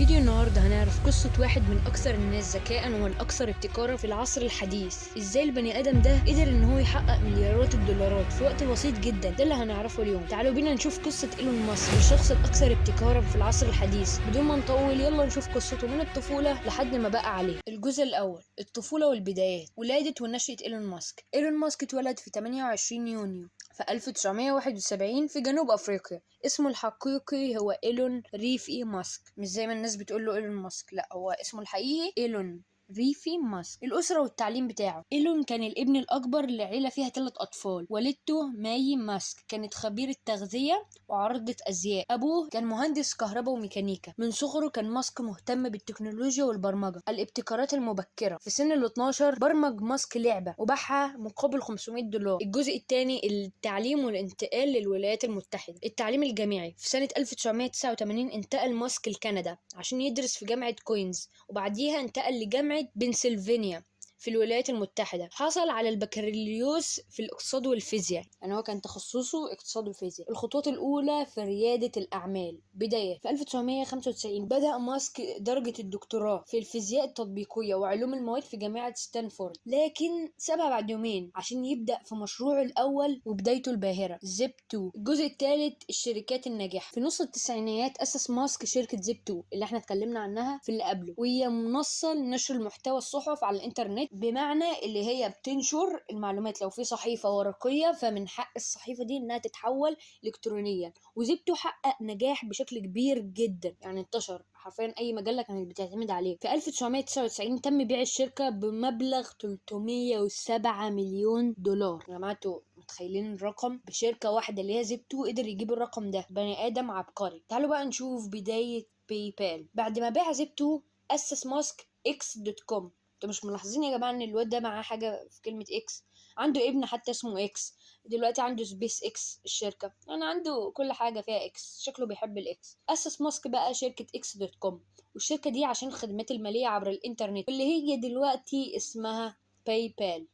فيديو النهارده هنعرف قصة واحد من أكثر الناس ذكاءً والأكثر ابتكارًا في العصر الحديث. إزاي البني آدم ده قدر إن هو يحقق مليارات الدولارات في وقت بسيط جدًا. ده اللي هنعرفه اليوم. تعالوا بينا نشوف قصة إيلون ماسك، الشخص الأكثر ابتكارًا في العصر الحديث. بدون ما نطول يلا نشوف قصته من الطفولة لحد ما بقى عليه. الجزء الأول، الطفولة والبدايات. ولادة ونشأة إيلون ماسك. إيلون ماسك اتولد في 28 يونيو في 1971 في جنوب أفريقيا. اسمه الحقيقي هو إيلون ريفي ماسك، مش زي ما الناس بتقول له إيلون ماسك، لا هو اسمه الحقيقي إيلون ريفي ماسك. الأسرة والتعليم بتاعه. إيلون كان الابن الأكبر لعيلة فيها 3 أطفال. والدته ماي ماسك كانت خبيرة تغذية وعارضة أزياء. أبوه كان مهندس كهرباء وميكانيكا. من صغره كان ماسك مهتم بالتكنولوجيا والبرمجة. الابتكارات المبكرة. في سن ال 12 برمج ماسك لعبة وباعها مقابل $500. الجزء الثاني، التعليم والانتقال للولايات المتحدة. التعليم الجامعي. في سنة 1989 انتقل ماسك لكندا عشان يدرس في جامعة كوينز، وبعديها انتقل لجامعة بنسلفانيا في الولايات المتحدة. حصل على البكالوريوس في الاقتصاد والفيزياء، يعني هو كان تخصصه اقتصاد وفيزياء. الخطوات الأولى في ريادة الأعمال. بداية في 1995 بدأ ماسك درجة الدكتوراه في الفيزياء التطبيقية وعلوم المواد في جامعة ستانفورد، لكن سابها بعد يومين عشان يبدأ في مشروعه الأول وبدايته الباهرة زيب 2. الجزء الثالث، الشركات الناجحة. في نص التسعينيات أسس ماسك شركة زيب 2 اللي احنا اتكلمنا عنها في اللي قبله، وهي منصة لنشر المحتوى الصحف على الإنترنت، بمعنى اللي هي بتنشر المعلومات. لو في صحيفة ورقية فمن حق الصحيفة دي إنها تتحول إلكترونيا. وزيب 2 حقق نجاح بشكل كبير جدا، يعني انتشر حرفيا أي مجلة كانت بتعتمد عليه. في 1999 تم بيع الشركة بمبلغ $307 مليون. يا جماعة متخيلين الرقم؟ بشركة واحدة اللي هي زيب 2 قدر يجيب الرقم ده. بني آدم عبقري. تعالوا بقى نشوف بداية باي بال. بعد ما باع زيب 2 أسس ماسك اكس دوت كوم. انتوا مش ملاحظين يا جماعة ان الواد ده معاه حاجة في كلمة اكس؟ عنده ابن حتى اسمه اكس. دلوقتي عنده سبيس اكس الشركة، يعني عنده كل حاجة فيها اكس. شكله بيحب الاكس. أسس ماسك بقى شركة اكس دوت كوم، والشركة دي عشان الخدمات المالية عبر الانترنت اللي هي دلوقتي اسمها باي بال.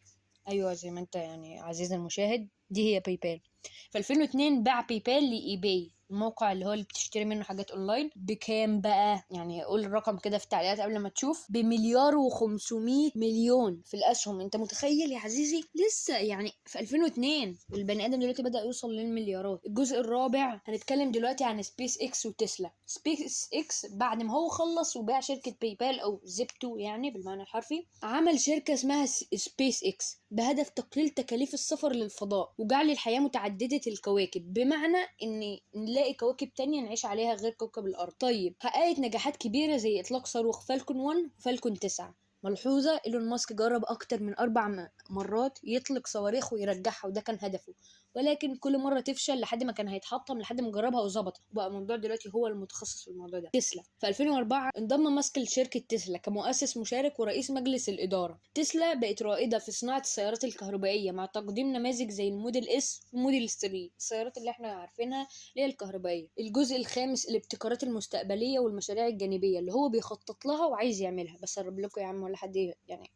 ايوه زي ما انت يعني عزيزي المشاهد، دي هي باي بال. في 2002 باع باي بال لاي باي، الموقع اللي هو اللي بتشتري منه حاجات اونلاين. بكام بقى؟ يعني قول الرقم كده في التعليقات قبل ما تشوف. بمليار و500 مليون في الاسهم. انت متخيل يا عزيزي؟ لسه يعني في 2002 البني ادم دلوقتي بدأ يوصل للمليارات. الجزء الرابع هنتكلم دلوقتي عن سبيس اكس وتسلا. سبيس اكس بعد ما هو خلص وباع شركة باي بال او زيب 2 يعني بالمعنى الحرفي، عمل شركة اسمها سبيس اكس بهدف تقليل تكاليف السفر للفضاء وجعل الحياة متعددة الكواكب، بمعنى ان نلاقي كواكب تانية نعيش عليها غير كوكب الارض. طيب حققت نجاحات كبيرة زي اطلاق صاروخ فالكون 1 وفالكون 9. ملحوظة، إيلون ماسك جرب أكتر من 4 مرات يطلق صواريخ ويرجعها، وده كان هدفه، ولكن كل مرة تفشل لحد ما كان هيتحطم، لحد ما جربها وظبط وبقى الموضوع دلوقتي هو المتخصص في الموضوع ده. تسلا. في 2004 انضم ماسك لشركة تسلا كمؤسس مشارك ورئيس مجلس الإدارة. تسلا بقت رائدة في صناعة السيارات الكهربائية مع تقديم نماذج زي الموديل اس وموديل 3، السيارات اللي احنا عارفينها اللي هي الكهربائية. الجزء الخامس، الابتكارات المستقبلية والمشاريع الجانبية اللي هو بيخطط لها وعايز يعملها. بس اقرب لكم يا عم ولا حد يعني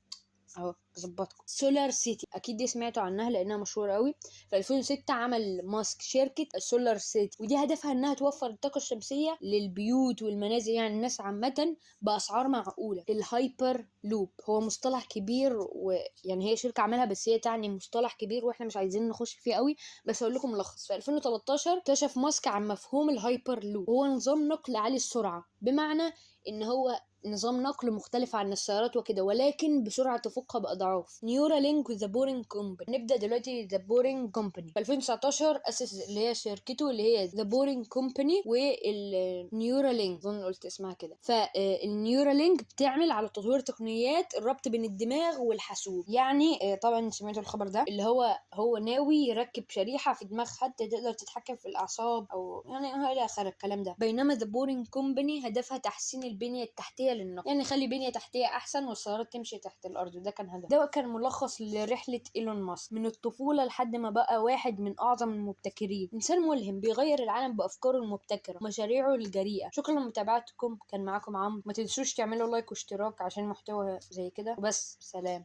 اهو ظبطكم. سولار سيتي، اكيد دي سمعتوا عنها لانها مشهوره قوي. في 2006 عمل ماسك شركه سولار سيتي، ودي هدفها انها توفر الطاقه الشمسيه للبيوت والمنازل، يعني الناس عامه باسعار معقوله. الهايبر لوب هو مصطلح كبير، ويعني هي شركه عملها بس هي تعني مصطلح كبير واحنا مش عايزين نخش فيه قوي، بس اقول لكم ملخص. في 2013 كشف ماسك عن مفهوم الهايبر لوب، وهو نظام نقل عالي السرعه، بمعنى ان هو نظام نقل مختلف عن السيارات وكده، ولكن بسرعة تفوقها بأضعاف. نيورالينك وذا بورينج كومباني. نبدأ دلوقتي ذا بورينج كومباني. في 2019 أسس اللي هي شركته اللي هي ذا بورينج كومباني والنيورالينك، أظن قلت اسمها كده. فالنيورالينك بتعمل على تطوير تقنيات الربط بين الدماغ والحاسوب. يعني طبعا سمعتوا الخبر ده، اللي هو ناوي يركب شريحة في دماغ حد تقدر تتحكم في الأعصاب، أو يعني إلى آخر الكلام ده. بينما ذا بورينج كومباني هدفها تحسين البنية التحتية للنقل، يعني خلي بنية تحتية أحسن والسيارات تمشي تحت الأرض، ده كان هدف. ده كان ملخص لرحلة إيلون ماسك من الطفولة لحد ما بقى واحد من أعظم المبتكرين. إنسان ملهم بيغير العالم بأفكاره المبتكرة ومشاريعه الجريئة. شكرا لمتابعتكم، كان معاكم عمرو. ما تنسوش تعملوا لايك واشتراك عشان محتوى زي كده، وبس سلام.